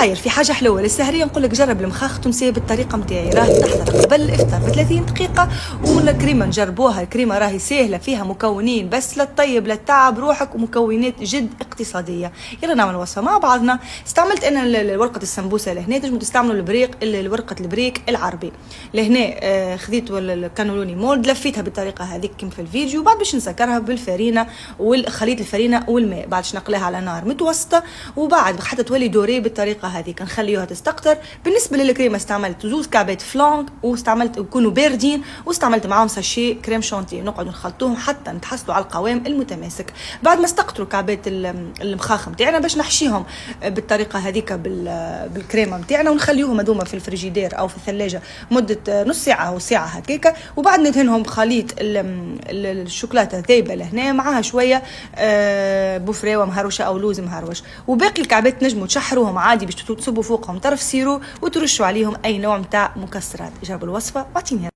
داير في حاجه حلوه للسهريه، نقول لك جرب المخاخ التونسيه بالطريقه نتاعي، راهي تحضر قبل الافطار ب 30 دقيقه. والكريمه نجربوها، الكريمه راهي سهله، فيها مكونين بس للطيب للتعب روحك، ومكونات جد اقتصاديه. يلا نعمل وصفه مع بعضنا. استعملت انا ورقه السمبوسه لهنا، تنجموا تستعملوا ورقه البريك العربي لهنا. خذيت الكانولوني مولد، لفيتها بالطريقه هذيك كيما في الفيديو. بعد باش نسكرها بالفرينه والخليط الفرينه والماء، بعد نقليها على نار متوسطه، وبعد حتى تولي دوري بالطريقه هذيك نخليوها تستقطر. بالنسبه للكريمه استعملت 2 كعبات فلانك، واستعملت يكونوا باردين، واستعملت معاهم ساشي كريم شانتيه، نقعدوا نخلطوهم حتى نتحصلوا على القوام المتماسك. بعد ما استقطروا كعبات المخاخ نتاعنا باش نحشيهم بالطريقه هذيك بالكريمه نتاعنا، ونخليوهم هذوما في الفريجيدير او في الثلاجه مده نص ساعه او ساعه هكاكا. وبعد ندهنهم بخليط الشوكولاته ذايبه لهنا، معاها شويه بوفريوه مهروشه او لوز مهروش. وباقي الكعبات نجموا تشحروهم عادي باش تصبوا فوقهم طرف سيرو، وترشوا عليهم اي نوع متاع مكسرات. جربوا الوصفه واعطيني